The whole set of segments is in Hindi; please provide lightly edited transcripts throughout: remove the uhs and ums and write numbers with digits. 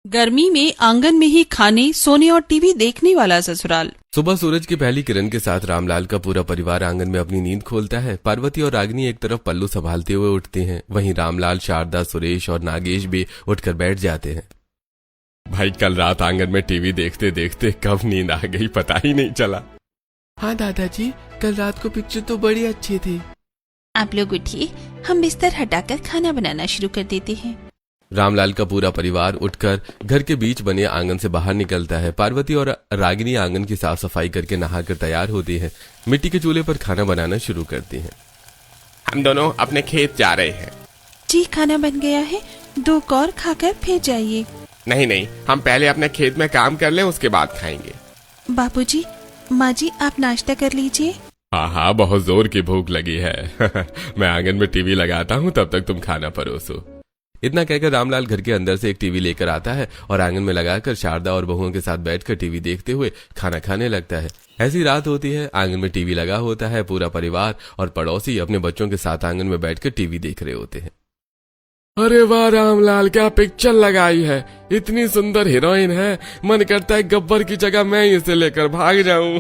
गर्मी में आंगन में ही खाने, सोने और टीवी देखने वाला ससुराल। सुबह सूरज की पहली किरण के साथ रामलाल का पूरा परिवार आंगन में अपनी नींद खोलता है। पार्वती और रागिनी एक तरफ पल्लू संभालते हुए उठते हैं, वहीं रामलाल, शारदा, सुरेश और नागेश भी उठकर बैठ जाते हैं। भाई कल रात आंगन में टीवी देखते देखते कब नींद आ गई पता ही नहीं चला। हाँ दादाजी, कल रात को पिक्चर तो बड़ी अच्छी थी। आप लोग उठिए, हम बिस्तर हटाकर खाना बनाना शुरू कर देते हैं। रामलाल का पूरा परिवार उठकर घर के बीच बने आंगन से बाहर निकलता है। पार्वती और रागिनी आंगन की साफ सफाई करके नहाकर तैयार होती हैं। मिट्टी के चूल्हे पर खाना बनाना शुरू करती हैं। हम दोनों अपने खेत जा रहे हैं। जी खाना बन गया है, 2 कौर खाकर फिर जाइए। नहीं, हम पहले अपने खेत में काम कर लें, उसके बाद खाएंगे। बापूजी, माँ जी, आप नाश्ता कर लीजिए। हाँ, बहुत जोर की भूख लगी है। मैं आंगन में टीवी लगाता हूँ, तब तक तुम खाना परोसो। इतना कहकर रामलाल घर के अंदर से एक टीवी लेकर आता है और आंगन में लगाकर शारदा और बहुओं के साथ बैठकर टीवी देखते हुए खाना खाने लगता है। ऐसी रात होती है, आंगन में टीवी लगा होता है। पूरा परिवार और पड़ोसी अपने बच्चों के साथ आंगन में बैठकर टीवी देख रहे होते हैं। अरे वाह रामलाल, क्या पिक्चर लगाई है, इतनी सुंदर हीरोइन है, मन करता है गब्बर की जगह मैं इसे लेकर भाग जाऊं।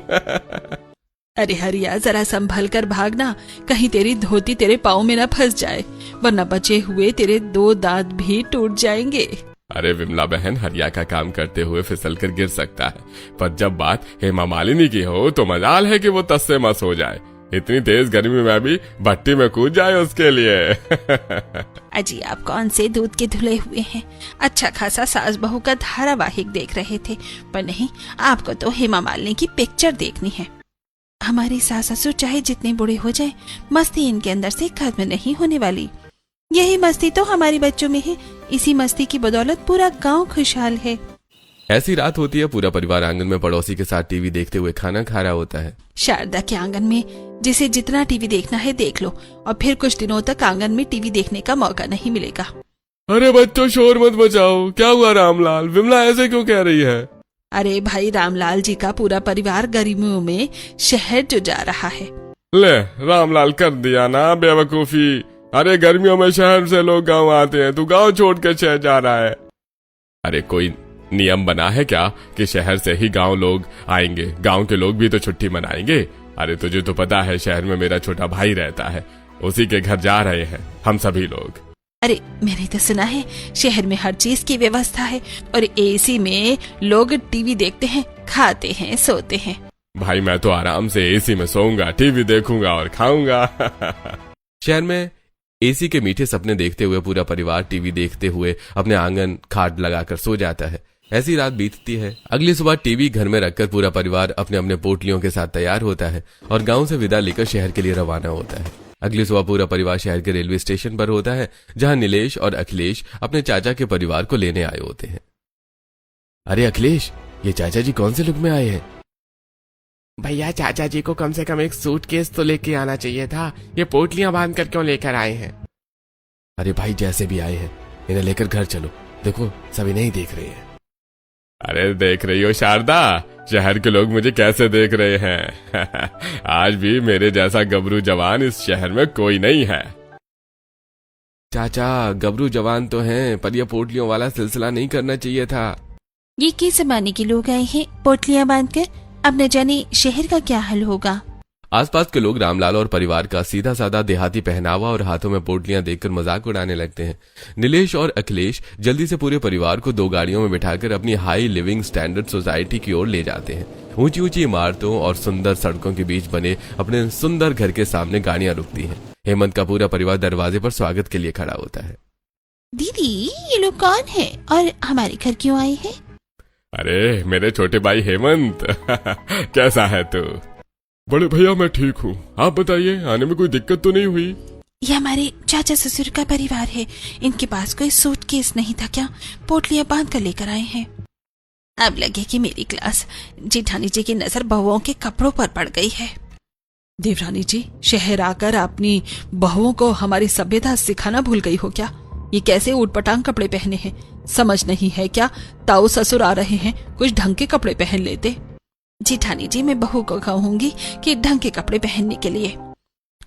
अरे हरिया, जरा संभल कर भागना, कहीं तेरी धोती तेरे पाँव में न फंस जाए, वरना बचे हुए तेरे 2 दांत भी टूट जाएंगे। अरे विमला बहन, हरिया का काम करते हुए फिसल कर गिर सकता है, पर जब बात हेमा मालिनी की हो तो मजाल है कि वो तस्से मस हो जाए। इतनी तेज गर्मी में भी भट्टी में कूद जाए उसके लिए। अजी, आप कौन से दूध के धुले हुए हैं? अच्छा खासा सास बहू का धारावाहिक देख रहे थे, पर नहीं, आपको तो हेमा मालिनी की पिक्चर देखनी है। हमारे सास ससुर चाहे जितने बूढ़े हो जाए, मस्ती इनके अंदर से खत्म नहीं होने वाली। यही मस्ती तो हमारे बच्चों में है, इसी मस्ती की बदौलत पूरा गांव खुशहाल है। ऐसी रात होती है, पूरा परिवार आंगन में पड़ोसी के साथ टीवी देखते हुए खाना खा रहा होता है। शारदा के आंगन में जिसे जितना टीवी देखना है देख लो, और फिर कुछ दिनों तक आंगन में टीवी देखने का मौका नहीं मिलेगा। अरे बच्चों, शोर मत मचाओ। क्या हुआ रामलाल, विमला ऐसे क्यों कह रही है? अरे भाई, रामलाल जी का पूरा परिवार गर्मियों में शहर जो जा रहा है। ले, रामलाल कर दिया ना बेवकूफी। अरे गर्मियों में शहर से लोग गांव आते हैं, तू गांव छोड़ कर शहर जा रहा है। अरे कोई नियम बना है क्या कि शहर से ही गांव लोग आएंगे? गांव के लोग भी तो छुट्टी मनाएंगे। अरे तुझे तो पता है, शहर में मेरा छोटा भाई रहता है, उसी के घर जा रहे हैं हम सभी लोग। अरे मैंने तो सुना है शहर में हर चीज की व्यवस्था है, और एसी में लोग टीवी देखते हैं, खाते हैं, सोते हैं। भाई मैं तो आराम से एसी में सोऊंगा, टीवी देखूंगा और खाऊंगा। शहर में एसी के मीठे सपने देखते हुए पूरा परिवार टीवी देखते हुए अपने आंगन खाट लगाकर सो जाता है। ऐसी रात बीतती है। अगली सुबह टीवी घर में रखकर पूरा परिवार अपने अपने पोटलियों के साथ तैयार होता है और गांव से विदा लेकर शहर के लिए रवाना होता है। अगली सुबह पूरा परिवार शहर के रेलवे स्टेशन पर होता है, जहां नीलेश और अखिलेश अपने चाचा के परिवार को लेने आए होते हैं। अरे अखिलेश, ये चाचा जी कौन से लुक में आए हैं? भैया, चाचा जी को कम से कम एक सूटकेस तो लेके आना चाहिए था, ये पोटलियां बांध कर क्यों लेकर आए हैं? अरे भाई, जैसे भी आए हैं इन्हें लेकर घर चलो, देखो सभी नहीं देख रहे हैं। अरे देख रही हो शारदा, शहर के लोग मुझे कैसे देख रहे हैं। आज भी मेरे जैसा गबरू जवान इस शहर में कोई नहीं है। चाचा, गबरू जवान तो हैं, पर यह पोटलियों वाला सिलसिला नहीं करना चाहिए था। ये किस जमाने के लोग आए हैं पोटलियां बांधकर? अब न जाने शहर का क्या हाल होगा। आसपास के लोग रामलाल और परिवार का सीधा साधा देहाती पहनावा और हाथों में पोटलियां देखकर मजाक उड़ाने लगते हैं। नीलेश और अखिलेश जल्दी से पूरे परिवार को 2 गाड़ियों में बिठाकर अपनी हाई लिविंग स्टैंडर्ड सोसाइटी की ओर ले जाते हैं। ऊंची ऊंची इमारतों और सुंदर सड़कों के बीच बने अपने सुंदर घर के सामने गाड़ियां रुकती हैं। हेमंत का पूरा परिवार दरवाजे पर स्वागत के लिए खड़ा होता है। दीदी, ये लोग कौन है और हमारे घर क्यों आए हैं? अरे मेरे छोटे भाई हेमंत, कैसा है तू? बड़े भैया मैं ठीक हूँ, आप बताइए, आने में कोई दिक्कत तो नहीं हुई? ये हमारे चाचा ससुर का परिवार है, इनके पास कोई सूटकेस नहीं था क्या? पोटलियां बांध कर लेकर आए हैं। अब लगे कि मेरी क्लास जेठानी जी की नजर बहुओं के कपड़ों पर पड़ गई है। देवरानी जी, शहर आकर अपनी बहुओं को हमारी सभ्यता सिखाना भूल गई हो क्या? ये कैसे ऊटपटांग कपड़े पहने हैं, समझ नहीं है क्या? ताऊ ससुर आ रहे हैं, कुछ ढंग के कपड़े पहन लेते। जेठानी जी, मैं बहू को कहूंगी कि ढंग के कपड़े पहनने के लिए।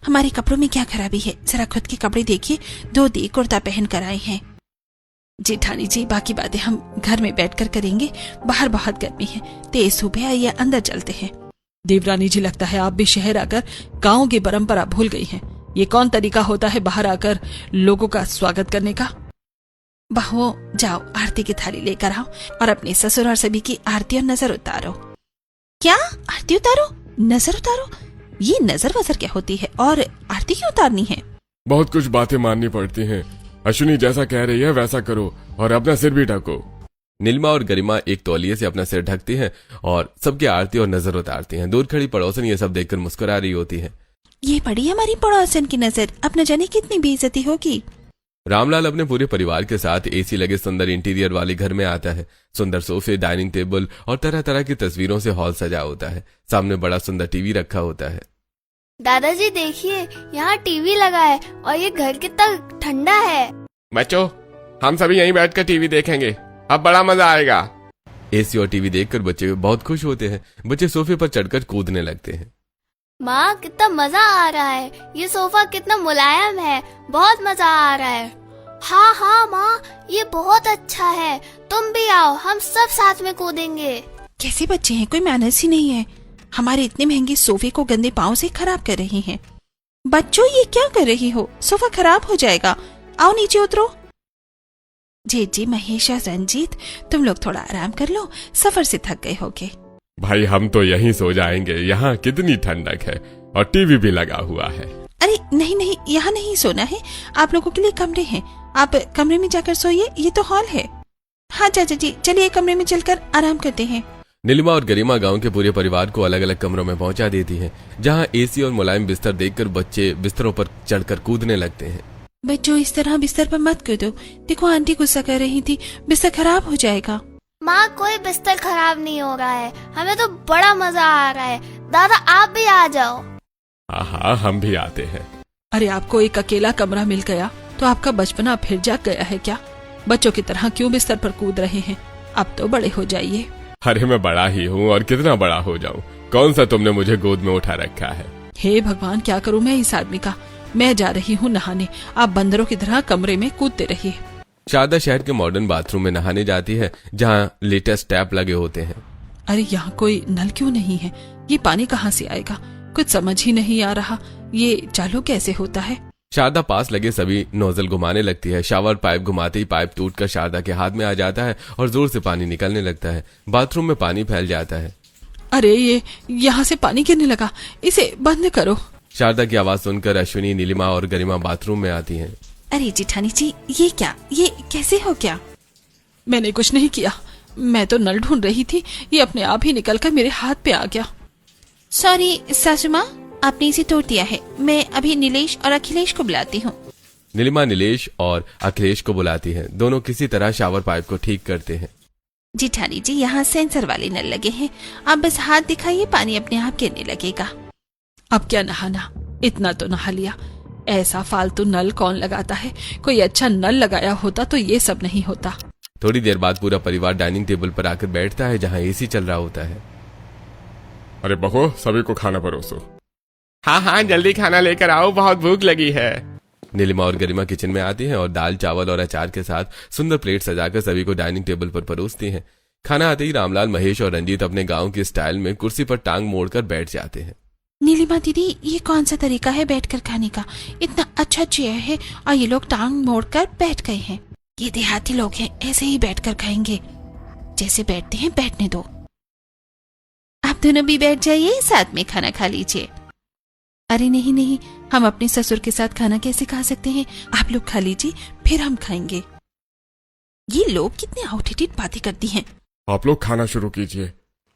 हमारे कपड़ों में क्या खराबी है? जरा खुद के कपड़े देखिए, धोती कुर्ता पहन कर आए हैं। जेठानी जी, बाकी बातें हम घर में बैठकर करेंगे, बाहर बहुत गर्मी है, तेज धूप है, आइए अंदर चलते हैं। देवरानी जी, लगता है आप भी शहर आकर गांव की परंपरा भूल गई हैं। ये कौन तरीका होता है बाहर आकर लोगों का स्वागत करने का? बहुओं, जाओ आरती की थाली लेकर आओ और अपने ससुर और सभी की आरती और नजर उतारो। क्या आरती उतारो, नजर उतारो? ये नजर वजर क्या होती है और आरती क्यों उतारनी है? बहुत कुछ बातें माननी पड़ती हैं। अश्विनी जैसा कह रही है वैसा करो और अपना सिर भी ढको। नीलिमा और गरिमा एक तौलिए से अपना सिर ढकती हैं और सबकी आरती और नजर उतारती हैं। दूर खड़ी पड़ोसन ये सब देखकर मुस्कुरा रही होती है। ये पड़ी हमारी पड़ोसन की नजर, अब न जाने कितनी बेइज्जती होगी। रामलाल अपने पूरे परिवार के साथ एसी लगे सुंदर इंटीरियर वाले घर में आता है। सुंदर सोफे, डाइनिंग टेबल और तरह तरह की तस्वीरों से हॉल सजा होता है। सामने बड़ा सुंदर टीवी रखा होता है। दादाजी देखिए, यहाँ टीवी लगा है और ये घर कितना ठंडा है। बच्चों, हम सभी यहीं बैठकर टीवी देखेंगे, अब बड़ा मजा आएगा। एसी और टीवी देखकर बच्चे बहुत खुश होते हैं। बच्चे सोफे पर चढ़कर कूदने लगते हैं। माँ, कितना मजा आ रहा है, ये सोफा कितना मुलायम है, बहुत मजा आ रहा है। हाँ हाँ माँ, ये बहुत अच्छा है, तुम भी आओ, हम सब साथ में कूदेंगे। कैसे बच्चे हैं, कोई मैनर्स ही नहीं है। हमारे इतने महंगे सोफे को गंदे पाँव से खराब कर रही हैं। बच्चों, ये क्या कर रही हो, सोफा खराब हो जाएगा, आओ नीचे उतरो। जी, महेश और रंजीत, तुम लोग थोड़ा आराम कर लो, सफर से थक गए होगे। भाई हम तो यहीं सो जाएंगे, यहाँ कितनी ठंडक है और टीवी भी लगा हुआ है। अरे नहीं, यहाँ नहीं सोना है, आप लोगों के लिए कमरे हैं, आप कमरे में जाकर सोइए, ये तो हॉल है। हाँ चाचा जी, चलिए कमरे में चलकर आराम करते हैं। नीलिमा और गरिमा गांव के पूरे परिवार को अलग अलग कमरों में पहुंचा देती हैं, जहां एसी और मुलायम बिस्तर देखकर बच्चे बिस्तरों पर चढ़कर कूदने लगते हैं। बच्चों, इस तरह बिस्तर पर मत कूदो, देखो आंटी गुस्सा कर रही थी, बिस्तर खराब हो जाएगा। माँ, कोई बिस्तर खराब नहीं हो रहा है, हमें तो बड़ा मजा आ रहा है। दादा आप भी आ जाओ। हाँ, हम भी आते हैं। अरे आपको एक अकेला कमरा मिल गया तो आपका बचपना फिर जाग गया है क्या? बच्चों की तरह क्यों बिस्तर पर कूद रहे हैं? अब तो बड़े हो जाइए। अरे मैं बड़ा ही हूँ और कितना बड़ा हो जाऊँ, कौन सा तुमने मुझे गोद में उठा रखा है। हे भगवान, क्या करूँ मैं इस आदमी का। मैं जा रही हूँ नहाने, आप बंदरों की तरह कमरे में कूदते रहिए। शारदा शहर के मॉडर्न बाथरूम में नहाने जाती है, जहाँ लेटेस्ट टैप लगे होते हैं। अरे यहाँ कोई नल क्यों नहीं है? ये पानी कहाँ से आएगा? कुछ समझ ही नहीं आ रहा, ये चालू कैसे होता है? शारदा पास लगे सभी नोजल घुमाने लगती है। शावर पाइप घुमाते ही पाइप टूटकर शारदा के हाथ में आ जाता है और जोर से पानी निकलने लगता है। बाथरूम में पानी फैल जाता है। अरे ये यहाँ से पानी गिरने लगा, इसे बंद करो। शारदा की आवाज सुनकर अश्विनी, नीलिमा और गरिमा बाथरूम में आती हैं। अरे जेठानी जी, ये क्या, ये कैसे हो गया? मैंने कुछ नहीं किया, मैं तो नल ढूंढ रही थी, ये अपने आप ही निकलकर मेरे हाथ पे आ गया। सॉरी सासू माँ, आपने इसे तोड़ दिया है, मैं अभी नीलेश और अखिलेश को बुलाती हूँ। नीलिमा नीलेश और अखिलेश को बुलाती है। दोनों किसी तरह शावर पाइप को ठीक करते हैं। जेठानी जी, यहाँ सेंसर वाले नल लगे हैं, आप बस हाथ दिखाइए, पानी अपने आप गिरने लगेगा। अब क्या नहाना, इतना तो नहा लिया। ऐसा फालतू नल कौन लगाता है? कोई अच्छा नल लगाया होता तो ये सब नहीं होता। थोड़ी देर बाद पूरा परिवार डाइनिंग टेबल पर आकर बैठता है, जहाँ एसी चल रहा होता है। अरे बहू, सभी को खाना परोसो। हाँ, जल्दी खाना लेकर आओ, बहुत भूख लगी है। नीलिमा और गरिमा किचन में आती हैं और दाल, चावल और अचार के साथ सुंदर प्लेट सजाकर सभी को डाइनिंग टेबल पर परोसती हैं। खाना आते ही रामलाल, महेश और रंजीत अपने गांव के स्टाइल में कुर्सी पर टांग मोड़कर बैठ जाते हैं। नीलिमा दीदी, ये कौन सा तरीका है बैठकर खाने का? इतना अच्छा चेयर है और ये लोग टांग मोड़कर बैठ गए हैं। ये देहाती लोग हैं, ऐसे ही बैठकर खाएंगे, जैसे बैठते हैं बैठने दो। आप दोनों भी बैठ जाइए, साथ में खाना खा लीजिए। अरे नहीं, हम अपने ससुर के साथ खाना कैसे खा सकते हैं? आप लोग खा लीजिए, फिर हम खाएंगे। ये लोग कितने आउटडेटेड बातें करती हैं। आप लोग खाना शुरू कीजिए।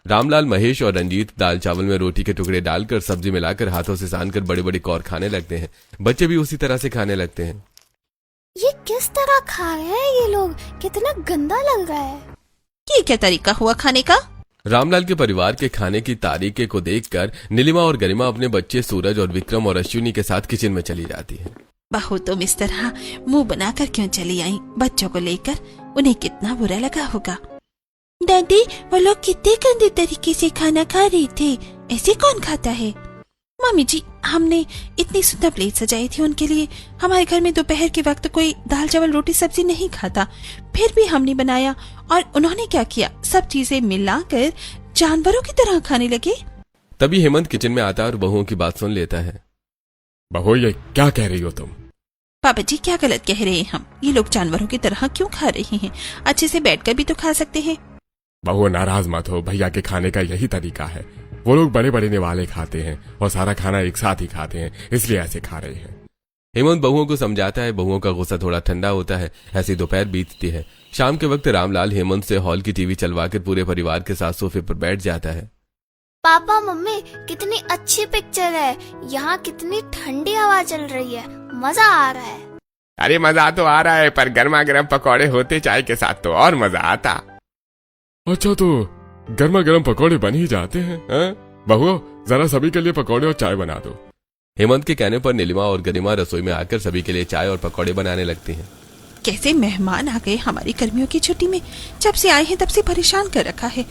रामलाल, महेश और रंजीत दाल चावल में रोटी के टुकड़े डालकर सब्जी मिलाकर हाथों से सानकर बड़े बड़े कौर खाने लगते हैं। बच्चे भी उसी तरह से खाने लगते हैं। ये किस तरह खा रहे हैं ये लोग, कितना गंदा लग रहा है। ये क्या तरीका हुआ खाने का? रामलाल के परिवार के खाने की तारीके को देखकर नीलिमा और गरिमा अपने बच्चे सूरज और विक्रम और अश्विनी के साथ किचन में चली जाती है। बहू, तुम इस तरह मुंह बनाकर क्यों चली आई? बच्चों को लेकर उन्हें कितना बुरा लगा होगा। दादी, वो लोग कितने गंदे तरीके से खाना खा रहे थे, ऐसे कौन खाता है? मम्मी जी, हमने इतनी सुंदर प्लेट सजाई थी उनके लिए। हमारे घर में दोपहर के वक्त कोई दाल चावल रोटी सब्जी नहीं खाता, फिर भी हमने बनाया और उन्होंने क्या किया, सब चीजें मिलाकर जानवरों की तरह खाने लगे। तभी हेमंत किचन में आता है और बहुओं की बात सुन लेता है। बहू ये क्या कह रही हो तुम? पापा जी, क्या गलत कह रहे हैं हम? ये लोग जानवरों की तरह क्यों खा रहे हैं? अच्छे से बैठकर भी तो खा सकते हैं। बहू नाराज मत हो, भैया के खाने का यही तरीका है। वो लोग बड़े बड़े निवाले खाते हैं और सारा खाना एक साथ ही खाते हैं, इसलिए ऐसे खा रहे हैं। हेमंत बहुओं को समझाता है। बहुओं का गुस्सा थोड़ा ठंडा होता है। ऐसी दोपहर बीतती है। शाम के वक्त रामलाल हेमंत से हॉल की टीवी चलवाकर पूरे परिवार के साथ सोफे पर बैठ जाता है। पापा मम्मी, कितनी अच्छी पिक्चर है। यहाँ कितनी ठंडी हवा चल रही है, मजा आ रहा है। अरे मजा तो आ रहा है, पर गर्मा गर्म पकौड़े होते चाय के साथ तो और मजा आता। अच्छा, तो गर्मा गर्म पकौड़े बन ही जाते हैं? बहू जरा सभी के लिए पकौड़े और चाय बना दो। हेमंत के कहने पर नीलिमा और गरिमा रसोई में आकर सभी के लिए चाय और पकौड़े बनाने लगती हैं। कैसे मेहमान आ गए हमारी गर्मियों की छुट्टी में। जब से आए हैं तब से परेशान कर रखा है।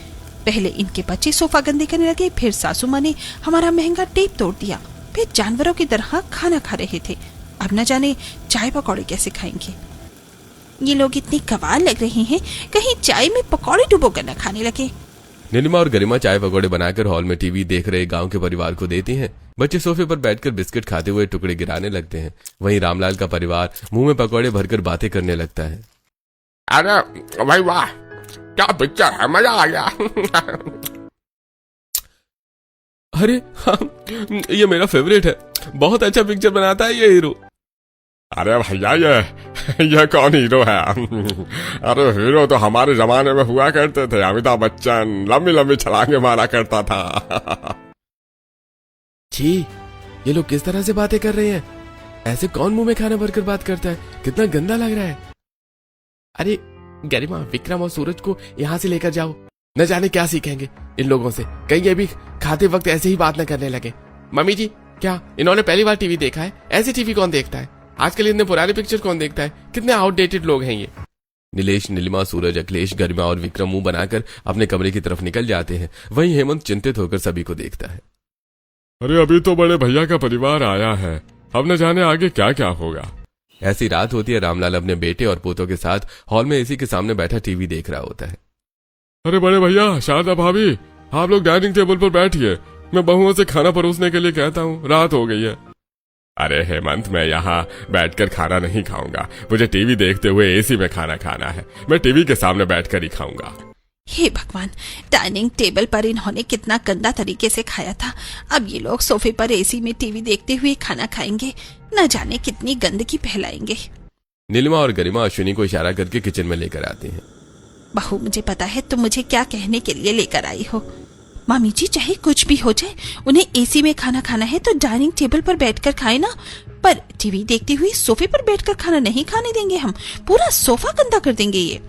पहले इनके बच्चे सोफा गंदे करने लगे, फिर सासू माँ ने हमारा महंगा टेप तोड़ दिया, फिर जानवरों की तरह खाना खा रहे थे। अब न जाने चाय पकौड़े कैसे खाएंगे। ये लोग इतनी कवाल लग रहे हैं, कहीं चाय में पकौड़े डुबो कर न खाने लगे। नीलिमा और गरिमा चाय पकौड़े बनाकर हॉल में टीवी देख रहे गांव के परिवार को देती हैं। बच्चे सोफे पर बैठकर बिस्किट खाते हुए टुकड़े गिराने लगते हैं। वहीं रामलाल का परिवार मुंह में पकौड़े भरकर बातें करने लगता है। अरे भाई वाह, क्या पिक्चर है, मजा आ गया। अरे हाँ, ये मेरा फेवरेट है। बहुत अच्छा पिक्चर बनाता है ये हीरो। अरे भैया ये कौन हीरो है? अरे हीरो तो हमारे जमाने में हुआ करते थे, अमिताभ बच्चन लंबी लंबी छलांगे मारा करता था। छी, ये लोग किस तरह से बातें कर रहे हैं? ऐसे कौन मुंह में खाना भरकर बात करता है? कितना गंदा लग रहा है। अरे गरिमा, विक्रम और सूरज को यहाँ से लेकर जाओ, न जाने क्या सीखेंगे इन लोगों से। कहीं ये भी खाते वक्त ऐसे ही बात न करने लगे। मम्मी जी, क्या इन्होंने पहली बार टीवी देखा है? ऐसी टीवी कौन देखता है? आजकल इतने पुराने पिक्चर कौन देखता है? कितने आउटडेटेड लोग हैं ये। नीलेश, नीलिमा, सूरज, अखिलेश, गरिमा और विक्रम मुंह बनाकर अपने कमरे की तरफ निकल जाते हैं। वहीं हेमंत चिंतित होकर सभी को देखता है। अरे अभी तो बड़े भैया का परिवार आया है, अब न जाने आगे क्या क्या होगा। ऐसी रात होती है। रामलाल अपने बेटे और पोतों के साथ हॉल में एसी के सामने बैठा टीवी देख रहा होता है। अरे बड़े भैया, शारदा भाभी, आप लोग डाइनिंग टेबल पर बैठिए, मैं बहुओं से खाना परोसने के लिए कहता हूँ, रात हो गई है। अरे हेमंत, मैं यहाँ बैठकर खाना नहीं खाऊंगा, मुझे टीवी देखते हुए एसी में खाना खाना है। मैं टीवी के सामने बैठकर ही खाऊंगा। हे भगवान, डाइनिंग टेबल पर इन्होंने कितना गंदा तरीके से खाया था। अब ये लोग सोफे पर एसी में टीवी देखते हुए खाना खाएंगे, न जाने कितनी गंदगी फैलाएंगे। नीलिमा और गरिमा अश्विनी को इशारा करके किचन में लेकर आती हैं। बहू, मुझे पता है तुम मुझे क्या कहने के लिए लेकर आई हो। मामी जी, चाहे कुछ भी हो जाए, उन्हें एसी में खाना खाना है तो डाइनिंग टेबल पर बैठकर खाए ना, पर टीवी देखते हुए सोफे पर बैठकर खाना नहीं खाने देंगे हम। पूरा सोफा गंदा कर देंगे ये।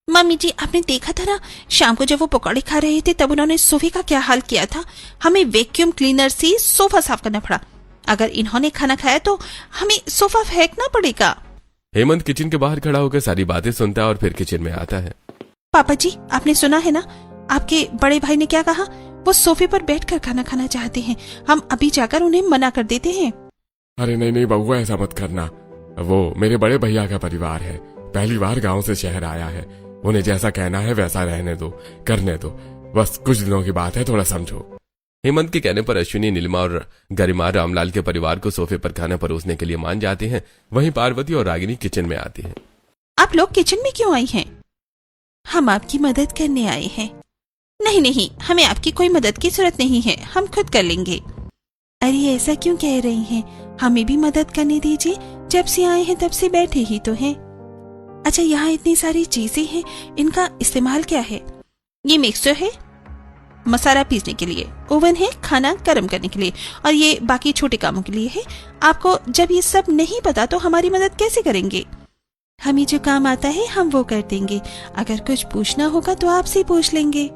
मम्मी जी, आपने देखा था ना, शाम को जब वो पकौड़े खा रहे थे तब उन्होंने सोफे का क्या हाल किया था। हमें वैक्यूम क्लीनर से सोफा साफ करना पड़ा। अगर इन्होंने खाना खाया तो हमें सोफा फेंकना पड़ेगा। हेमंत किचन के बाहर खड़ा होकर सारी बातें सुनता है और फिर किचन में आता है। पापा जी, आपने सुना है ना, आपके बड़े भाई ने क्या कहा? वो सोफे पर बैठकर खाना खाना चाहते हैं। हम अभी जाकर उन्हें मना कर देते हैं। अरे नहीं नहीं बउआ, ऐसा मत करना। वो मेरे बड़े भैया का परिवार है, पहली बार गांव से शहर आया है। उन्हें जैसा कहना है वैसा रहने दो, करने दो। बस कुछ दिनों की बात है, थोड़ा समझो। हेमंत के कहने पर अश्विनी, नीलिमा और गरिमा रामलाल के परिवार को सोफे पर खाना परोसने के लिए मान जाते हैं। वहीं पार्वती और रागिनी किचन में आती हैं। आप लोग किचन में क्यों आई हैं? हम आपकी मदद करने आए हैं। नहीं नहीं, हमें आपकी कोई मदद की जरूरत नहीं है, हम खुद कर लेंगे। अरे ऐसा क्यों कह रही हैं? हमें भी मदद करने दीजिए, जब से आए हैं तब से बैठे ही तो हैं। अच्छा, यहाँ इतनी सारी चीजें हैं, इनका इस्तेमाल क्या है? ये मिक्सर है मसाला पीसने के लिए, ओवन है खाना गर्म करने के लिए, और ये बाकी छोटे कामों के लिए है। आपको जब ये सब नहीं पता तो हमारी मदद कैसे करेंगे? हमें जो काम आता है हम वो कर देंगे। अगर कुछ पूछना होगा तो आपसे पूछ लेंगे।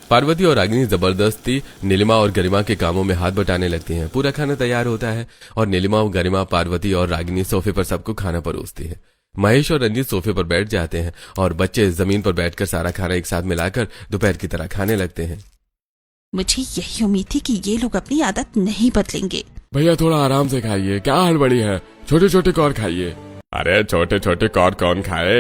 पार्वती और रागिनी जबरदस्ती नीलिमा और गरिमा के कामों में हाथ बटाने लगती हैं। पूरा खाना तैयार होता है और नीलिमा, गरिमा, पार्वती और रागिनी सोफे पर सबको खाना परोसती है। महेश और रंजीत सोफे पर बैठ जाते हैं और बच्चे जमीन पर बैठकर सारा खाना एक साथ मिलाकर दोपहर की तरह खाने लगते हैं। मुझे यही उम्मीद थी कि ये लोग अपनी आदत नहीं बदलेंगे। भैया थोड़ा आराम से खाइए, क्या हड़बड़ी है, छोटे छोटे कौर खाइए। अरे छोटे छोटे कौर कौन खाए?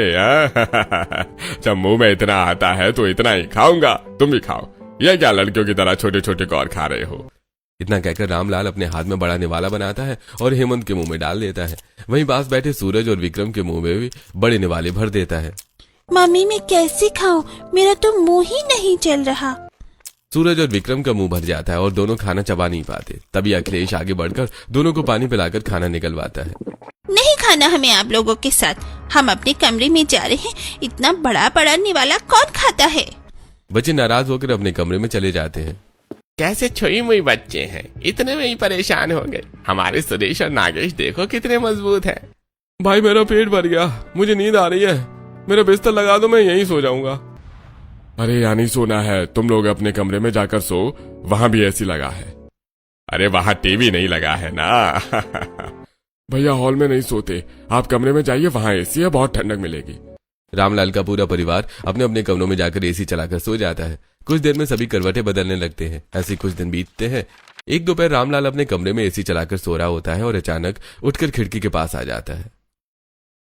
जब मुंह में इतना आता है तो इतना ही खाऊंगा, तुम भी खाओ। ये क्या लड़कियों की तरह छोटे छोटे कौर खा रहे हो? इतना कहकर रामलाल अपने हाथ में बड़ा निवाला बनाता है और हेमंत के मुंह में डाल देता है। वहीं पास बैठे सूरज और विक्रम के मुंह में भी बड़े निवाले भर देता है। मम्मी मैं कैसे खाऊं, मेरा तो मुंह ही नहीं चल रहा। सूरज और विक्रम का मुंह भर जाता है और दोनों खाना चबा नहीं पाते। तभी अखिलेश आगे बढ़कर दोनों को पानी पिलाकर खाना निकलवाता है। नहीं खाना हमें आप लोगों के साथ, हम अपने कमरे में जा रहे हैं, इतना बड़ा बड़ा निवाला कौन खाता है? बच्चे नाराज होकर अपने कमरे में चले जाते हैं। कैसे छुई मुई बच्चे हैं, इतने में ही परेशान हो गए। हमारे सुरेश और नागेश देखो कितने मजबूत हैं। भाई मेरा पेट भर गया, मुझे नींद आ रही है, मेरा बिस्तर लगा दो, मैं यहीं सो जाऊंगा। अरे यानी सोना है, तुम लोग अपने कमरे में जाकर सो, वहां भी एसी लगा है। अरे वहां टीवी नहीं लगा है ना। भैया हॉल में नहीं सोते, आप कमरे में जाइए, वहां एसी है, बहुत ठंडक मिलेगी। रामलाल का पूरा परिवार अपने अपने कमरों में जाकर एसी चलाकर सो जाता है। कुछ देर में सभी करवटें बदलने लगते हैं। ऐसे कुछ दिन बीतते हैं। एक दोपहर रामलाल अपने कमरे में एसी चलाकर सो रहा होता है और अचानक उठकर खिड़की के पास आ जाता है।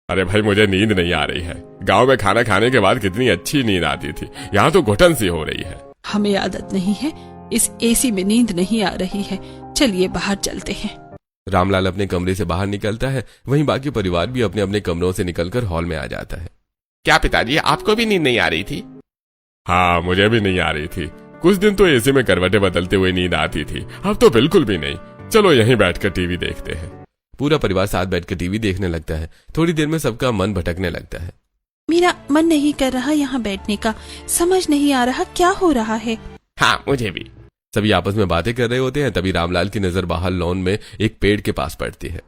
अरे भाई मुझे नींद नहीं आ रही है, गांव में खाना खाने के बाद कितनी अच्छी नींद आती थी, यहाँ तो घुटन सी हो रही है। हमें आदत नहीं है, इस एसी में नींद नहीं आ रही है, चलिए बाहर चलते हैं। रामलाल अपने कमरे से बाहर निकलता है। वहीं बाकी परिवार भी अपने अपने कमरों से निकलकर हॉल में आ जाता है। क्या पिताजी आपको भी नींद नहीं आ रही थी? हाँ मुझे भी नहीं आ रही थी, कुछ दिन तो एसी में करवटें बदलते हुए नींद आती थी, अब तो बिल्कुल भी नहीं। चलो यहीं बैठकर टीवी देखते हैं। पूरा परिवार साथ बैठकर टीवी देखने लगता है। थोड़ी देर में सबका मन भटकने लगता है। मेरा मन नहीं कर रहा यहाँ बैठने का, समझ नहीं आ रहा क्या हो रहा है। हाँ मुझे भी। सभी आपस में बातें कर रहे होते हैं। तभी रामलाल की नजर बाहर लॉन में एक पेड़ के पास पड़ती है।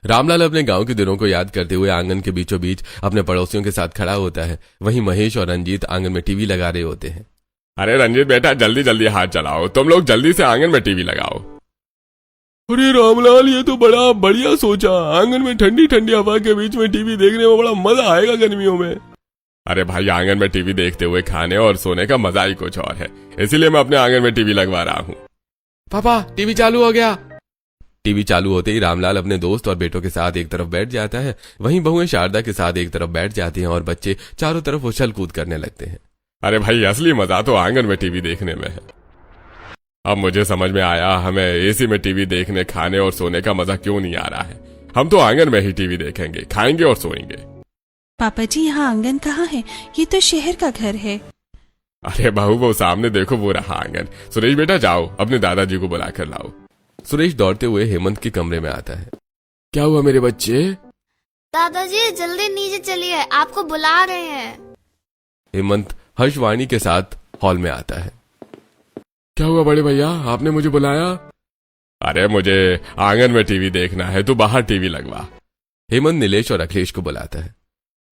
रामलाल अपने गांव के दिनों को याद करते हुए आंगन के बीचों बीच अपने पड़ोसियों के साथ खड़ा होता है। वहीं महेश और रंजीत आंगन में टीवी लगा रहे होते हैं। अरे रंजीत बेटा जल्दी जल्दी हाथ चलाओ, तुम लोग जल्दी से आंगन में टीवी लगाओ। अरे रामलाल ये तो बड़ा बढ़िया सोचा, आंगन में ठंडी ठंडी हवा के बीच में टीवी देखने में बड़ा मजा आएगा गर्मियों में। अरे भाई आंगन में टीवी देखते हुए खाने और सोने का मजा ही कुछ और है, इसीलिए मैं अपने आंगन में टीवी लगवा रहा हूँ। पापा टीवी चालू हो गया। टीवी चालू होते ही रामलाल अपने दोस्त और बेटों के साथ एक तरफ बैठ जाता है। वहीं बहुएं शारदा के साथ एक तरफ बैठ जाती हैं और बच्चे चारों तरफ उछल कूद करने लगते हैं। अरे भाई असली मजा तो आंगन में टीवी देखने में है। अब मुझे समझ में आया हमें एसी में टीवी देखने, खाने और सोने का मजा क्यों नहीं आ रहा है। हम तो आंगन में ही टीवी देखेंगे, खाएंगे और सोएंगे। पापा जी यहाँ आंगन कहाँ है, ये तो शहर का घर है। अरे बहू वो सामने देखो, वो रहा आंगन। सुरेश बेटा जाओ अपने दादाजी को बुलाकर लाओ। सुरेश दौड़ते हुए हेमंत के कमरे में आता है। क्या हुआ मेरे बच्चे? दादाजी जल्दी नीचे चलिए, आपको बुला रहे हैं। हेमंत हर्षवाणी के साथ हॉल में आता है। क्या हुआ बड़े भैया, आपने मुझे बुलाया? अरे मुझे आंगन में टीवी देखना है, तू बाहर टीवी लगवा। हेमंत नीलेश और अखिलेश को बुलाता है।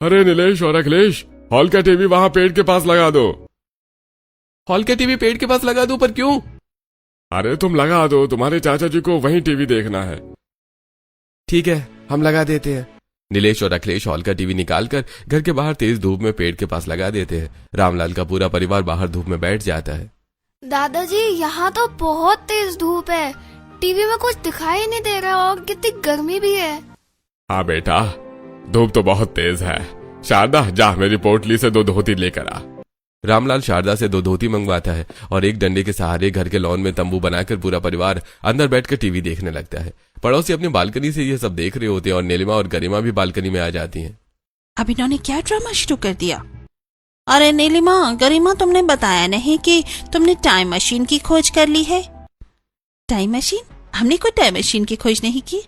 अरे नीलेश और अखिलेश, हॉल का टीवी वहां पेड़ के पास लगा दो। हॉल का टीवी पेड़ के पास लगा दूं, पर क्यों? अरे तुम लगा दो, तुम्हारे चाचा जी को वहीं टीवी देखना है। ठीक है हम लगा देते हैं। नीलेश और अखिलेश हॉल का टीवी निकालकर घर के बाहर तेज धूप में पेड़ के पास लगा देते हैं। रामलाल का पूरा परिवार बाहर धूप में बैठ जाता है। दादाजी यहाँ तो बहुत तेज धूप है, टीवी में कुछ दिखाई नहीं दे रहा और कितनी गर्मी भी है। हाँ बेटा धूप तो बहुत तेज है। शारदा जा मेरी पोटली से 2 धोती लेकर आ। रामलाल शारदा से 2 धोती मंगवाता है और एक डंडे के सहारे घर के लॉन में तंबू बनाकर पूरा परिवार अंदर बैठकर टीवी देखने लगता है। पड़ोसी अपनी बालकनी से ये सब देख रहे होते हैं और नीलिमा और गरिमा भी बालकनी में आ जाती हैं। अब इन्होंने क्या ड्रामा शुरू कर दिया? अरे नीलिमा, गरिमा, तुमने बताया नहीं कि तुमने टाइम मशीन की खोज कर ली है। Time machine? हमने कोई टाइम मशीन की खोज नहीं की।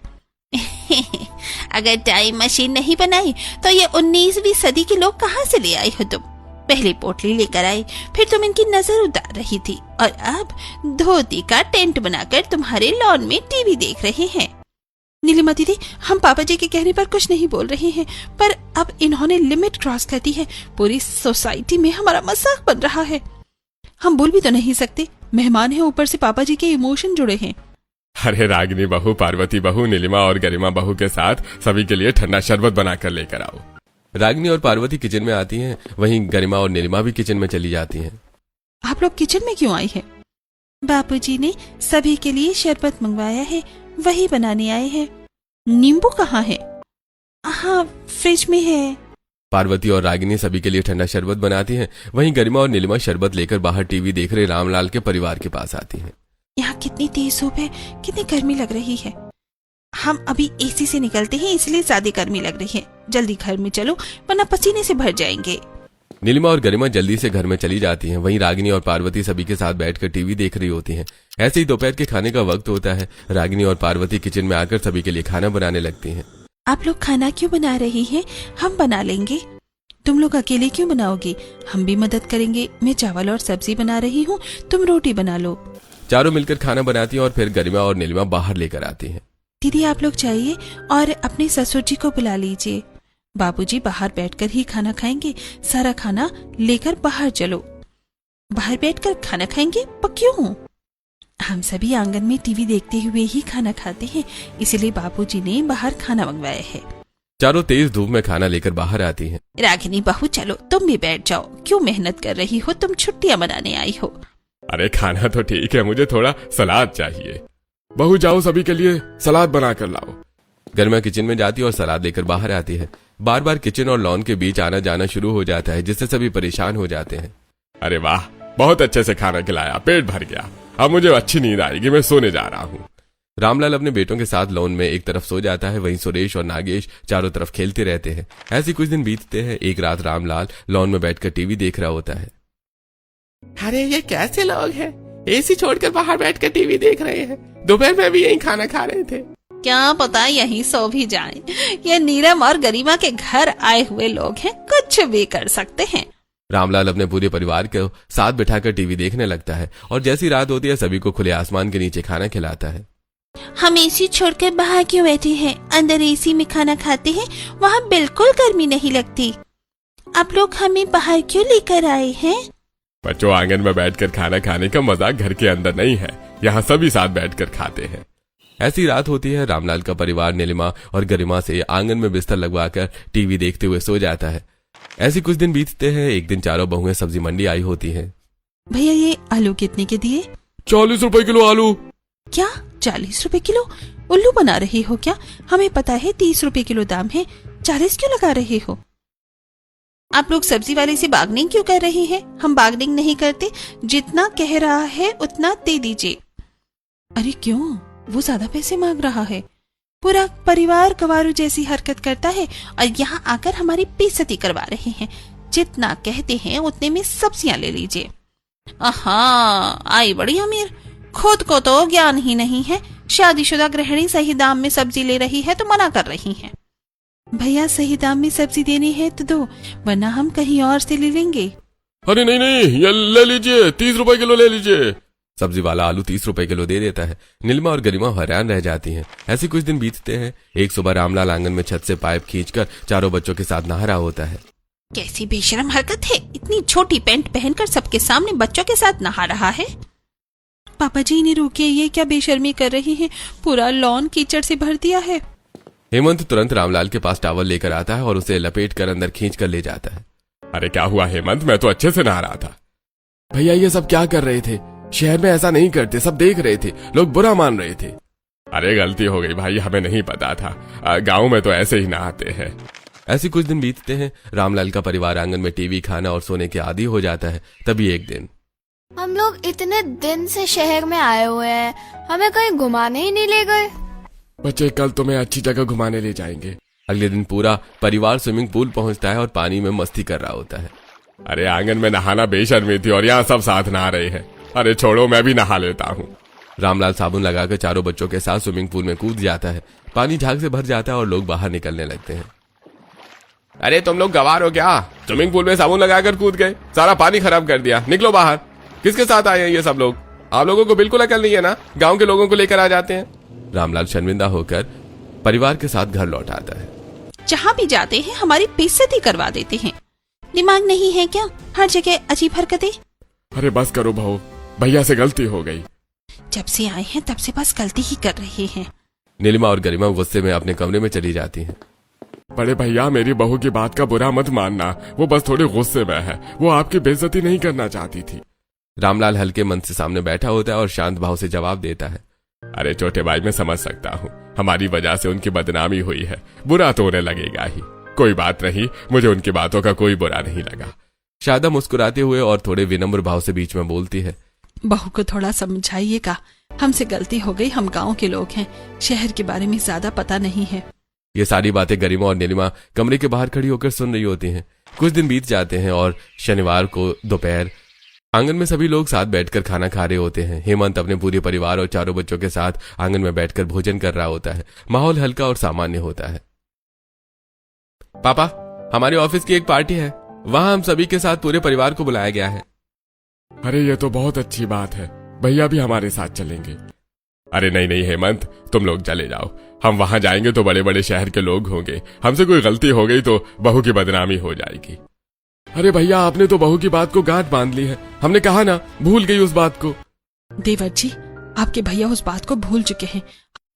अगर टाइम मशीन नहीं बनाई तो ये 19वीं सदी के लोग कहाँ से ले आई हो तुम? पहले पोटली लेकर आई, फिर तुम इनकी नजर उतार रही थी और अब धोती का टेंट बनाकर तुम्हारे लॉन में टीवी देख रहे हैं। नीलिमा दीदी, हम पापा जी के कहने पर कुछ नहीं बोल रहे हैं, पर अब इन्होंने लिमिट क्रॉस कर दी है। पूरी सोसाइटी में हमारा मजाक बन रहा है। हम बोल भी तो नहीं सकते, मेहमान हैं, ऊपर से पापा जी के इमोशन जुड़े हैं। अरे रागिनी बहू, पार्वती बहू, नीलिमा और गरिमा बहू के साथ सभी के लिए ठंडा शरबत बनाकर लेकर आओ। रागिनी और पार्वती किचन में आती हैं। वहीं गरिमा और नीलिमा भी किचन में चली जाती हैं। आप लोग किचन में क्यों आई हैं? बापूजी ने सभी के लिए शरबत मंगवाया है, वही बनाने आए हैं। नींबू कहाँ है? हाँ, फ्रिज में है। पार्वती और रागिनी सभी के लिए ठंडा शरबत बनाती हैं। वहीं गरिमा और नीलिमा शरबत लेकर बाहर टीवी देख रहे रामलाल के परिवार के पास आती हैं। यहाँ कितनी तेज धूप है, कितनी गर्मी लग रही है। हम अभी एसी से निकलते हैं, इसलिए ज्यादा गर्मी लग रही है। जल्दी घर में चलो, वरना पसीने से भर जाएंगे। नीलिमा और गरिमा जल्दी से घर में चली जाती हैं। वहीं रागिनी और पार्वती सभी के साथ बैठकर टीवी देख रही होती हैं। ऐसे ही दोपहर के खाने का वक्त होता है। रागिनी और पार्वती किचन में आकर सभी के लिए खाना बनाने लगती हैं। आप लोग खाना क्यों बना रही हैं? हम बना लेंगे। तुम लोग अकेले क्यों बनाओगी? हम भी मदद करेंगे। मैं चावल और सब्जी बना रही हूँ, तुम रोटी बना लो। चारों मिलकर खाना बनाती हैं और फिर गरिमा और नीलिमा बाहर लेकर आती हैं। दीदी, आप लोग जाइए और अपने ससुर जी को बुला लीजिए। बाबूजी बाहर बैठकर ही खाना खाएंगे। सारा खाना लेकर बाहर चलो। बाहर बैठकर खाना खाएंगे? क्यों? हम सभी आंगन में टीवी देखते हुए ही खाना खाते हैं, इसलिए बाबूजी ने बाहर खाना मंगवाया है। चारों तेज धूप में खाना लेकर बाहर आती हैं। रागिनी बहू, चलो तुम भी बैठ जाओ। क्यों मेहनत कर रही हो? तुम छुट्टियां मनाने आई हो। अरे खाना तो ठीक है, मुझे थोड़ा सलाद चाहिए। बहू जाओ, सभी के लिए सलाद बना कर लाओ। गरिमा किचन में जाती और सलाद लेकर बाहर आती है। बार बार किचन और लॉन के बीच आना जाना शुरू हो जाता है, जिससे सभी परेशान हो जाते हैं। अरे वाह, बहुत अच्छे से खाना खिलाया, पेट भर गया। अब मुझे अच्छी नींद आएगी, मैं सोने जा रहा हूँ। रामलाल अपने बेटों के साथ लॉन में एक तरफ सो जाता है। वहीं सुरेश और नागेश चारों तरफ खेलते रहते हैं। ऐसे कुछ दिन बीतते हैं। एक रात रामलाल लॉन में बैठकर टीवी देख रहा होता है। अरे ये कैसे लोग हैं? एसी छोड़कर बाहर बैठकर टीवी देख रहे हैं। दोपहर में भी यही खाना खा रहे थे। क्या पता यहीं सो भी जाएं। ये नीरम और गरिमा के घर आए हुए लोग हैं, कुछ भी कर सकते हैं। रामलाल अपने पूरे परिवार को साथ बिठाकर टीवी देखने लगता है और जैसी रात होती है सभी को खुले आसमान के नीचे खाना खिलाता है। हम एसी छोड़कर बाहर क्यों बैठे हैं? अंदर एसी में खाना खाते हैं, वहाँ बिल्कुल गर्मी नहीं लगती। आप लोग हमें बाहर क्यों लेकर आए हैं? बच्चों, आंगन में बैठकर खाना खाने का मजा घर के अंदर नहीं है। यहाँ सभी साथ बैठकर खाते हैं। ऐसी रात होती है। रामलाल का परिवार नीलिमा और गरिमा से आंगन में बिस्तर लगवाकर टीवी देखते हुए सो जाता है। ऐसे कुछ दिन बीतते हैं। एक दिन चारों बहुएं सब्जी मंडी आई होती हैं। भैया, ये आलू कितने के दिए? 40 रुपए किलो आलू। क्या 40 रुपए किलो? उल्लू बना रही हो क्या? हमें पता है 30 रुपए किलो दाम है, 40 क्यों लगा रहे हो? आप लोग सब्जी वाले से बार्गेनिंग क्यों कर रहे हैं? हम बार्गेनिंग नहीं करते, जितना कह रहा है उतना दे दीजिए। अरे क्यों? वो ज्यादा पैसे मांग रहा है। पूरा परिवार गवारू जैसी हरकत करता है और यहाँ आकर हमारी बेइज्जती करवा रहे हैं। जितना कहते हैं उतने में सब्जियां ले लीजिए। आई बड़ी अमीर, खुद को तो ज्ञान ही नहीं है। शादीशुदा गृहिणी सही दाम में सब्जी ले रही है तो मना कर रही है। भैया, सही दाम में सब्जी देनी है तो दो, वरना हम कहीं और से ले लेंगे। अरे नहीं, ये ले लीजिए, 30 रुपए किलो ले लीजिए। सब्जी वाला आलू 30 रुपए किलो दे देता है। नीलिमा और गरिमा हैरान रह जाती हैं। ऐसे कुछ दिन बीतते हैं। एक सुबह रामलाल आंगन में छत से पाइप खींचकर चारों बच्चों के साथ नहा रहा होता है। कैसी बेशरम हरकत है, इतनी छोटी पैंट पहनकर सबके सामने बच्चों के साथ नहा रहा है। पापा जी, इन्हें रोकिए, ये क्या बेशर्मी कर रही हैं? पूरा लॉन कीचड़ से भर दिया है। हेमंत तुरंत रामलाल के पास टॉवल लेकर आता है और उसे लपेट कर अंदर खींच कर ले जाता है। अरे क्या हुआ हेमंत? मैं तो अच्छे से नहा रहा था। भैया, ये सब क्या कर रहे थे? शहर में ऐसा नहीं करते, सब देख रहे थे, लोग बुरा मान रहे थे। अरे गलती हो गई भाई, हमें नहीं पता था। गांव में तो ऐसे ही नहाते हैं। ऐसे कुछ दिन बीतते हैं। रामलाल का परिवार आंगन में टीवी, खाना और सोने के आदी हो जाता है। तभी एक दिन, हम लोग इतने दिन से शहर में आए हुए हैं, हमें कहीं घुमाने ही नहीं ले गए। बच्चे, कल तुम्हें अच्छी जगह घुमाने ले जाएंगे। अगले दिन पूरा परिवार स्विमिंग पूल पहुंचता है और पानी में मस्ती कर रहा होता है। अरे आंगन में नहाना बेशर्मी थी और यहाँ सब साथ नहा रहे हैं। अरे छोड़ो, मैं भी नहा लेता हूँ। रामलाल साबुन लगाकर चारों बच्चों के साथ स्विमिंग पूल में कूद जाता है। पानी झाग से भर जाता है और लोग बाहर निकलने लगते हैं। अरे तुम लोग गवार हो क्या? स्विमिंग पूल में साबुन लगाकर कूद गए, सारा पानी खराब कर दिया। निकलो बाहर। किसके साथ आए हैं ये सब लोग? आप लोगों को बिल्कुल अकल नहीं है ना? गांव के लोगों को लेकर आ जाते हैं। रामलाल शर्मिंदा होकर परिवार के साथ घर लौट आता है। जहाँ भी जाते हैं हमारी बेइज्जती करवा देते हैं। दिमाग नहीं है क्या? हर जगह अजीब हरकतें। अरे बस करो बहू, भैया से गलती हो गई। जब से आए हैं तब से बस गलती ही कर रहे हैं। नीलिमा और गरिमा गुस्से में अपने कमरे में चली जाती हैं। बड़े भैया, मेरी बहू की बात का बुरा मत मानना, वो बस थोड़े गुस्से में है। वो आपकी बेइज्जती नहीं करना चाहती थी। रामलाल हल्के मन से सामने बैठा होता है और शांत भाव से जवाब देता है। अरे छोटे भाई, मैं समझ सकता हूँ, हमारी वजह से उनकी बदनामी हुई है, बुरा तो उन्हें लगेगा ही। कोई बात नहीं, मुझे उनकी बातों का कोई बुरा नहीं लगा। शारदा मुस्कुराते हुए और थोड़े विनम्र भाव से बीच में बोलती है। बहू को थोड़ा समझाइएगा, हमसे गलती हो गई, हम गांव के लोग हैं, शहर के बारे में ज्यादा पता नहीं है। ये सारी बातें गरिमा और नीलिमा कमरे के बाहर खड़ी होकर सुन रही होती हैं। कुछ दिन बीत जाते हैं और शनिवार को दोपहर आंगन में सभी लोग साथ बैठकर खाना खा रहे होते हैं। हेमंत अपने पूरे परिवार और चारों बच्चों के साथ आंगन में बैठकर भोजन कर रहा होता है। माहौल हल्का और सामान्य होता है। पापा, हमारे ऑफिस की एक पार्टी है, वहां हम सभी के साथ पूरे परिवार को बुलाया गया है। अरे ये तो बहुत अच्छी बात है, भैया भी हमारे साथ चलेंगे। अरे नहीं नहीं हेमंत, तुम लोग चले जाओ, हम वहां जाएंगे तो बड़े बड़े शहर के लोग होंगे, हमसे कोई गलती हो गई तो बहू की बदनामी हो जाएगी। अरे भैया, आपने तो बहू की बात को गांठ बांध ली है, हमने कहा ना, भूल गई उस बात को। देवर जी, आपके भैया उस बात को भूल चुके हैं।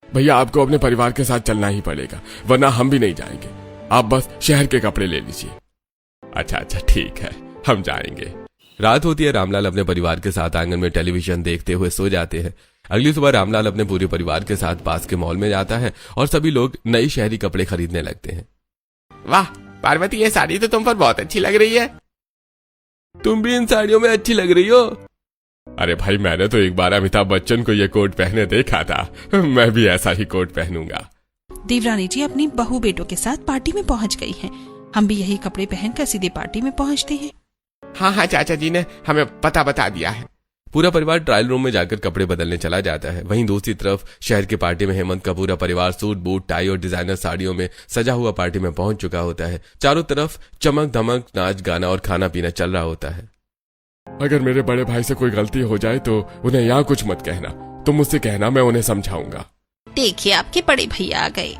भैया, आपको अपने परिवार के साथ चलना ही पड़ेगा, वरना हम भी नहीं जाएंगे। आप बस शहर के कपड़े ले लीजिए। अच्छा अच्छा ठीक है, हम जाएंगे। रात होती है। रामलाल अपने परिवार के साथ आंगन में टेलीविजन देखते हुए सो जाते हैं। अगली सुबह रामलाल अपने पूरे परिवार के साथ पास के मॉल में जाता है और सभी लोग नई शहरी कपड़े खरीदने लगते हैं। वाह पार्वती, ये साड़ी तो तुम पर बहुत अच्छी लग रही है। तुम भी इन साड़ियों में अच्छी लग रही हो। अरे भाई, मैंने तो एक बार अमिताभ बच्चन को ये कोट पहने देखा था, मैं भी ऐसा ही कोट पहनूंगा। देवरानी जी अपनी बहू बेटों के साथ पार्टी में पहुंच गई हैं। हम भी यही कपड़े पहनकर सीधे पार्टी में पहुंचते हैं। हाँ हाँ, चाचा जी ने हमें पता बता दिया है। पूरा परिवार ट्रायल रूम में जाकर कपड़े बदलने चला जाता है। वहीं दूसरी तरफ शहर की पार्टी में हेमंत का पूरा परिवार सूट बूट टाई और डिजाइनर साड़ियों में सजा हुआ पार्टी में पहुंच चुका होता है। चारों तरफ चमक धमक, नाच गाना और खाना पीना चल रहा होता है। अगर मेरे बड़े भाई से कोई गलती हो जाए तो उन्हें यहाँ कुछ मत कहना, तुम मुझसे कहना, मैं उन्हें समझाऊंगा। देखिए आपके बड़े भैया आ गए।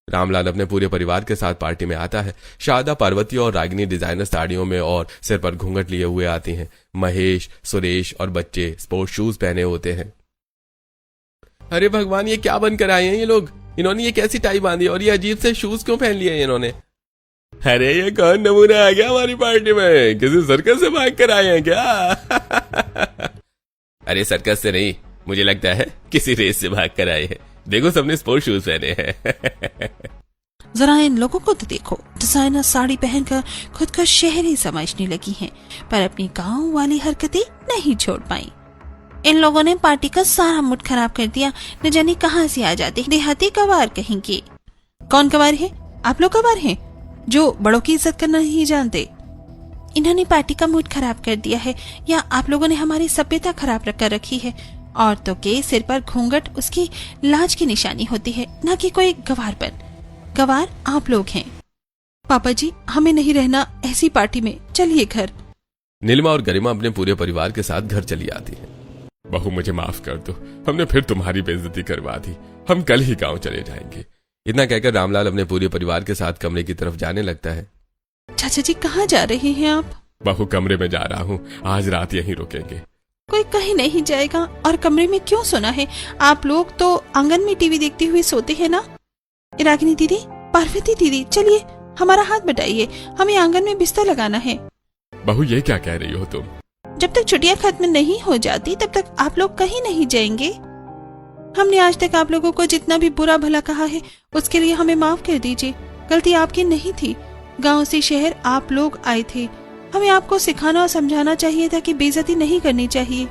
रामलाल अपने पूरे परिवार के साथ पार्टी में आता है। शारदा, पार्वती और रागिनी डिजाइनर साड़ियों में और सिर पर घूंघट लिए हुए आती हैं। महेश, सुरेश और बच्चे स्पोर्ट्स शूज पहने होते हैं। अरे भगवान, ये क्या बनकर आए हैं ये लोग? इन्होंने ये कैसी टाई बांधी और ये अजीब से शूज क्यों पहन लिए इन्होंने? अरे ये कौन नमूना आ गया हमारी पार्टी में? किसी सर्कस से भाग कर आए हैं क्या? अरे सर्कस से नहीं, मुझे लगता है किसी रेस से भाग कर आए हैं। देखो, सबने स्पोर्ट्स शूज पहने हैं। जरा इन लोगों को तो देखो, डिजाइनर साड़ी पहनकर खुद को शहरी समझने लगी हैं, पर अपनी गांव वाली हरकतें नहीं छोड़ पाई। इन लोगों ने पार्टी का सारा मूड खराब कर दिया। न जाने कहाँ से आ जाते देहाती गवार कहेंगे। कौन गवार है? आप लोग गवार हैं जो बड़ों की इज्जत करना नहीं जानते। इन्होंने पार्टी का मूड खराब कर दिया है, या आप लोगों ने हमारी सभ्यता खराब कर रखी है। औरतों के सिर पर घूंघट उसकी लाज की निशानी होती है, न कि कोई गवारपन। गवार आप लोग हैं। पापा जी, हमें नहीं रहना ऐसी पार्टी में, चलिए घर। नीलिमा और गरिमा अपने पूरे परिवार के साथ घर चली आती हैं। बहू, मुझे माफ कर दो, हमने फिर तुम्हारी बेइज्जती करवा दी, हम कल ही गांव चले जाएंगे। इतना कहकर रामलाल अपने पूरे परिवार के साथ कमरे की तरफ जाने लगता है। चाचा जी, कहाँ जा रहे हैं आप? बहू, कमरे में जा रहा हूँ, आज रात यहीं रुकेंगे। कोई कहीं नहीं जाएगा। और कमरे में क्यों सोना है? आप लोग तो आंगन में टीवी देखते हुए सोते हैं ना। रागिनी दीदी, पार्वती दीदी, चलिए हमारा हाथ बटाइए, हमें आंगन में बिस्तर लगाना है। बहू, ये क्या कह रही हो तुम? जब तक छुट्टियां खत्म नहीं हो जाती तब तक आप लोग कहीं नहीं जाएंगे। हमने आज तक आप लोगों को जितना भी बुरा भला कहा है उसके लिए हमें माफ कर दीजिए। गलती आपकी नहीं थी। गांव से शहर आप लोग आए थे, हमें आपको सिखाना और समझाना चाहिए था कि बेइज्जती नहीं करनी चाहिए।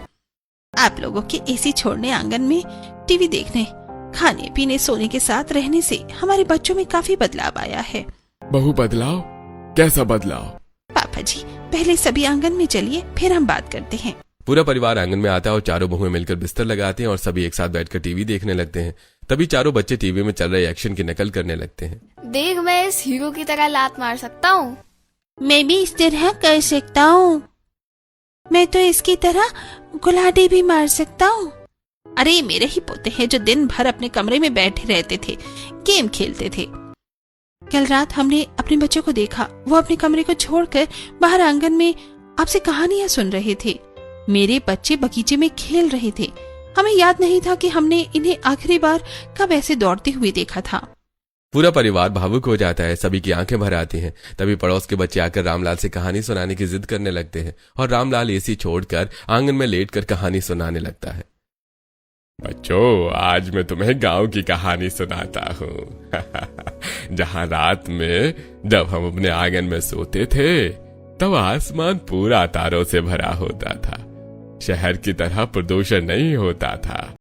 आप लोगों के एसी छोड़ने, आंगन में टीवी देखने, खाने पीने, सोने के साथ रहने से हमारे बच्चों में काफी बदलाव आया है। बहू, बदलाव? कैसा बदलाव? पापा जी, पहले सभी आंगन में चलिए, फिर हम बात करते हैं। पूरा परिवार आंगन में आता है और चारों बहुएं मिलकर बिस्तर लगाते हैं और सभी एक साथ बैठकर टीवी देखने लगते हैं। तभी चारों बच्चे टीवी में चल रहे एक्शन की नकल करने लगते हैं। देख, मैं इस हीरो की तरह लात मार सकता हूँ। मैं भी इस तरह कर सकता हूँ। मैं तो इसकी तरह गुलाटी भी मार सकता हूँ। अरे मेरे ही पोते हैं जो दिन भर अपने कमरे में बैठे रहते थे, गेम खेलते थे। कल रात हमने अपने बच्चों को देखा, वो अपने कमरे को छोड़कर बाहर आंगन में आपसे कहानियां सुन रहे थे। मेरे बच्चे बगीचे में खेल रहे थे। हमें याद नहीं था कि हमने इन्हें आखिरी बार कब ऐसे दौड़ते हुए देखा था। पूरा परिवार भावुक हो जाता है, सभी की आंखें भर आती हैं। तभी पड़ोस के बच्चे आकर रामलाल से कहानी सुनाने की जिद करने लगते हैं और रामलाल एसी छोड़कर आंगन में लेटकर कहानी सुनाने लगता है। बच्चों, आज मैं तुम्हें गांव की कहानी सुनाता हूँ जहां रात में जब हम अपने आंगन में सोते थे तब आसमान पूरा तारों से भरा होता था। शहर की तरह प्रदूषण नहीं होता था।